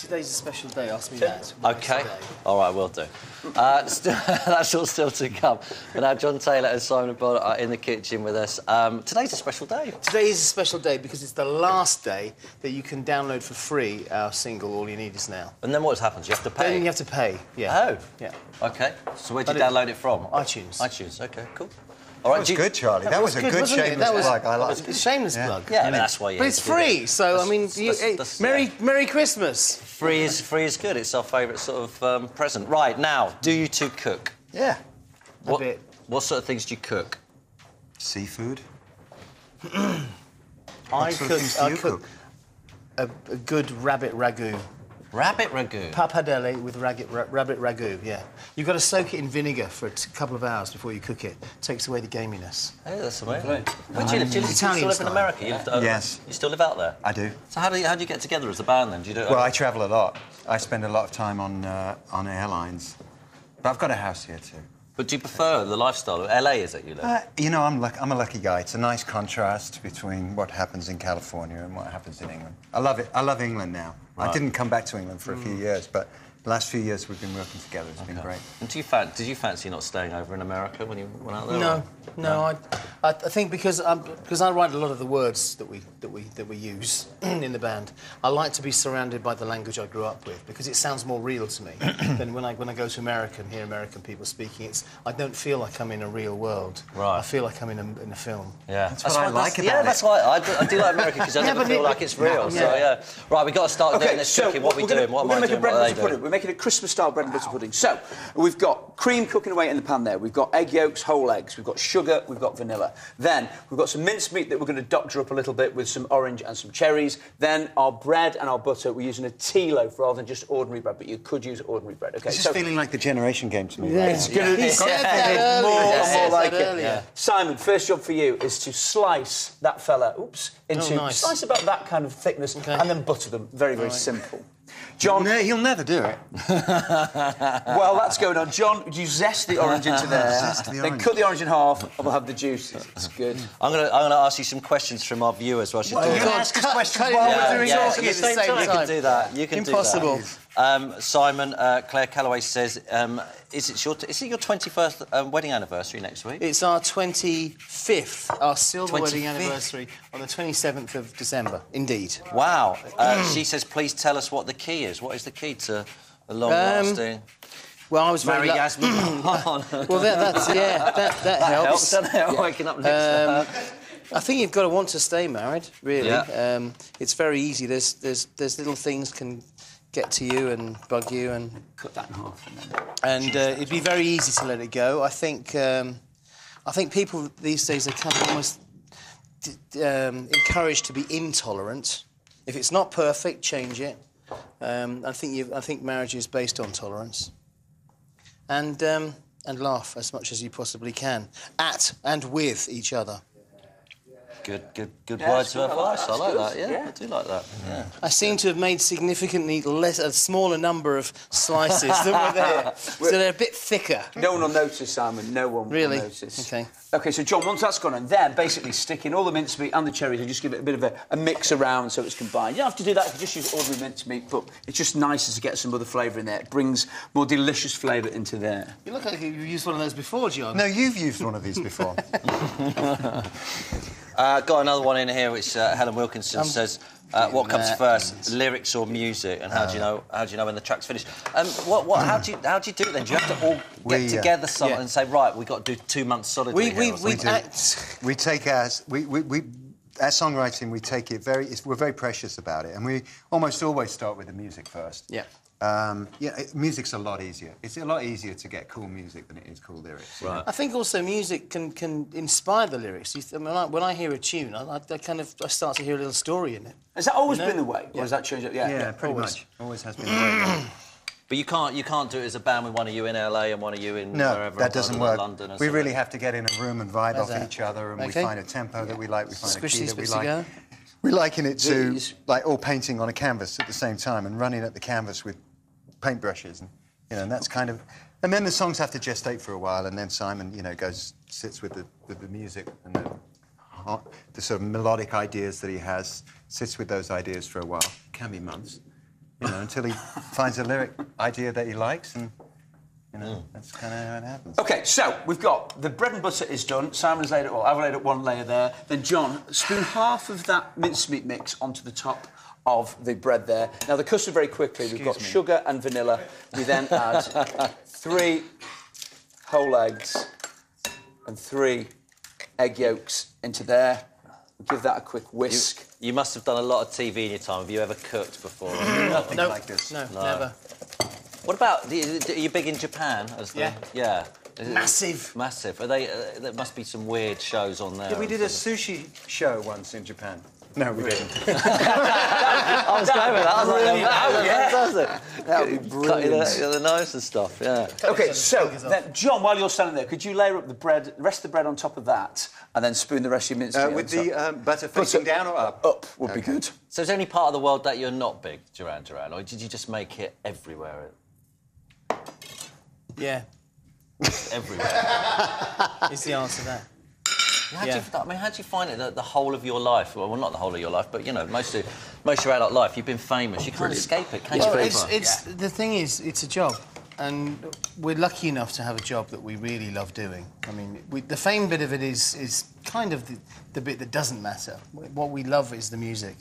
Today's a special day. Ask me that. OK. All right, will do. That's all still to come. But now John Taylor and Simon Bonnet are in the kitchen with us. Today's a special day. Today is a special day because it's the last day that you can download for free our single, All You Need Is Now. And then what happens? You have to pay? Then you have to pay, yeah. Oh. Yeah. OK. So where'd you download it from? iTunes. iTunes, OK, cool. All right, that was good, Charlie. That was a good shameless plug. I like it. Shameless plug. Yeah, that's why you... But it's free, so, I mean, Merry Christmas. Free is good. It's our favourite sort of present. Right, now, do you two cook? Yeah. A bit. What sort of things do you cook? Seafood. I cook a good rabbit ragu. Rabbit ragu? Pappardelle with rabbit ragu, yeah. You've got to soak it in vinegar for a couple of hours before you cook it. Takes away the gaminess. Hey, that's amazing. Where do you live? Do you still live in America? Yes. You still live out there? I do. So how do you get together as a band, then? Do you do Well, I travel a lot. I spend a lot of time on airlines. But I've got a house here, too. But do you prefer the lifestyle of LA, is it, you live? You know, I'm a lucky guy. It's a nice contrast between what happens in California and what happens in England. I love it. I love England now. Right. I didn't come back to England for a few years, but the last few years we've been working together. It's been great. And did you fancy not staying over in America when you went out there? No. I think because I write a lot of the words that we use in the band. I like to be surrounded by the language I grew up with because it sounds more real to me than when I go to America and hear American people speaking. I don't feel like I'm in a real world. Right. I feel like I'm in a film. Yeah, that's what I like about it. Yeah, that's why I do like America because I never feel like it's real. So yeah. Right, we've got to start doing this cooking. What are we doing? What am I doing? Bread and butter pudding. We're making a Christmas-style bread and butter pudding. So we've got cream cooking away in the pan there. We've got egg yolks, whole eggs. We've got sugar. We've got vanilla. Then we've got some mincemeat that we're going to doctor up a little bit with some orange and some cherries. Then our bread and our butter, we're using a tea loaf rather than just ordinary bread, but you could use ordinary bread. Okay. This is feeling like the generation game to me. Yeah. Right? It's going to be more and more like it. Yeah. Simon, first job for you is to slice that fella, into slice about that kind of thickness, and then butter them. Very, very simple. John, he'll never do it. Well, that's going on. John, you zest the orange into there. Then cut the orange in half, and we'll have the juice. It's good. I'm gonna ask you some questions from our viewers while she's doing You that. ask us questions while we're doing talking at the same time. You can do that. You can Impossible. do that. Simon, Claire Calloway says, is it your 21st wedding anniversary next week? It's our 25th, our silver wedding anniversary on the 27th of December. Indeed. Wow. She says, please tell us what the key is. What is the key to a long-lasting... Well, I was very Marry Yasmin. Well, that helps. Doesn't it? Waking up next to her. I think you've got to want to stay married, really. Yeah. It's very easy. There's little things can get to you and bug you and... Cut that in half. And it'd be very easy to let it go. I think people these days are kind of almost encouraged to be intolerant. If it's not perfect, change it. I think marriage is based on tolerance. And laugh as much as you possibly can at and with each other. Good words of advice. I like that. Yeah, I do like that. Yeah. I seem to have made significantly a smaller number of slices than were there, so they're a bit thicker. No one will notice, Simon. No one will notice. Okay. OK, so, John, once that's gone on, then basically stick in all the mincemeat and the cherries and just give it a bit of a mix around so it's combined. You don't have to do that if you just use ordinary mincemeat, but it's just nicer to get some other flavour in there. It brings more delicious flavour into there. You look like you've used one of those before, John. No, you've used one of these before. Got another one in here which Helen Wilkinson says, what comes first, lyrics or music? And how do you know when the track's finished? How do you do it then? Do you have to all get together and say, right, we've got to do 2 months solidly We take our songwriting, we take it we're very precious about it, and we almost always start with the music first. Yeah. Music's a lot easier. It's a lot easier to get cool music than it is cool lyrics. Right. I think also music can inspire the lyrics. When I hear a tune, I start to hear a little story in it. Has that always been the way, or has that changed? Yeah, pretty much. Always has been the way. But you can't do it as a band with one of you in LA and one of you in wherever. That doesn't work. London or we really have to get in a room and vibe off each other, and we find a tempo that we like. We find Squish a key these that we bits like. together. We liken it to like all painting on a canvas at the same time and running at the canvas with paintbrushes, and that's kind of. And then the songs have to gestate for a while, and then Simon, sits with the music and the sort of melodic ideas that he has, sits with those ideas for a while. Can be months. you know, until he finds a lyric idea that he likes, and you know, that's kind of how it happens. OK, so we've got the bread and butter is done. Simon's laid it all. I've laid up one layer there. Then John, spoon half of that mincemeat mix onto the top of the bread there. Now, the custard very quickly. We've got sugar and vanilla. We then add 3 whole eggs and 3 egg yolks into there. Give that a quick whisk. You must have done a lot of TV in your time. Have you ever cooked before? Nothing like this. No, never. What about... Are you big in Japan? Yeah. Massive. Massive. Are they... there must be some weird shows on there. Yeah, we did a sushi show once in Japan. No, we didn't. I was going with that. I was like, fantastic. That would be brilliant. The knives and stuff, yeah. OK, so then, John, while you're standing there, could you layer up the bread, the rest of the bread on top of that, and then spoon the rest of your mincemeat with the butter facing down or up? Up would be good. So is there any part of the world that you're not big, Duran Duran, or did you just make it everywhere? Yeah. Everywhere. Is the answer to that. How do you find it that the whole of your life, well, not the whole of your life, but, you know, most of your adult life, you've been famous. You can't escape it, can you? The thing is, it's a job. And we're lucky enough to have a job that we really love doing. I mean, the fame bit of it is kind of the bit that doesn't matter. What we love is the music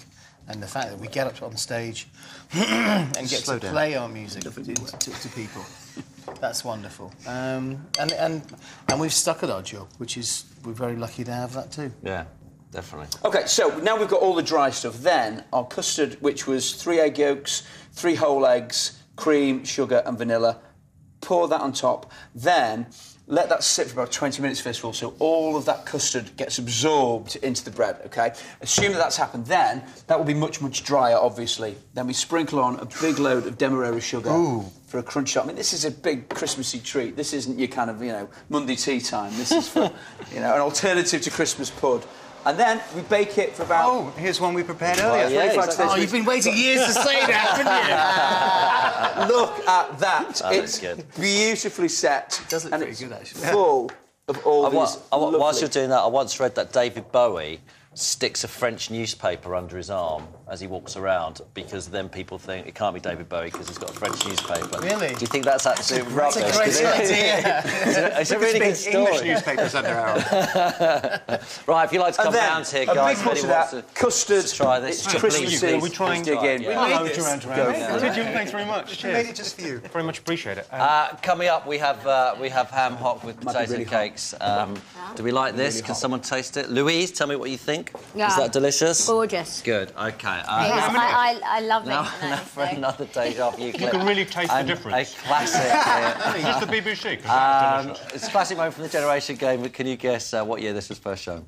and the fact that we get up on stage and get to play our music to people. That's wonderful. And we've stuck at our job, which is... We're very lucky to have that too. Yeah, definitely. OK, so now we've got all the dry stuff. Then our custard, which was 3 egg yolks, 3 whole eggs, cream, sugar and vanilla. Pour that on top. Then let that sit for about 20 minutes first of all, so all of that custard gets absorbed into the bread, OK? Assume that that's happened, then that will be much, much drier, obviously. Then we sprinkle on a big load of Demerara sugar for a crunch shot. I mean, this is a big Christmassy treat. This isn't your kind of, you know, Monday tea time. This is for, you know, an alternative to Christmas pud. And then we bake it for about... Oh, here's one we prepared earlier. Oh, you've been waiting years to say that, haven't you? Look at that. It's beautifully set. It does look pretty good, actually. Full of all these whilst you're doing that, I once read that David Bowie sticks a French newspaper under his arm as he walks around, because then people think it can't be David Bowie because he's got a French newspaper. Really? Do you think that's absolute rubbish? That's a great idea. It's a really good story. English newspapers under our arm. Right, if you'd like to come round here, guys, a big of that custard. Try this. It's Christmassy. We're trying dig in. Hello, Duran Duran. Did you? Thanks very much. We made it just for you. Very much appreciate it. Coming up, we have ham hock with potato cakes. Do we like this? Can someone taste it? Louise, tell me what you think. Yeah. Is that delicious? Gorgeous. Good. Okay. I love now it. for another day off, you can really taste the difference. A classic. Is this the BBC? 'Cause that's delicious. It's a classic moment from the Generation Game. But can you guess what year this was first shown?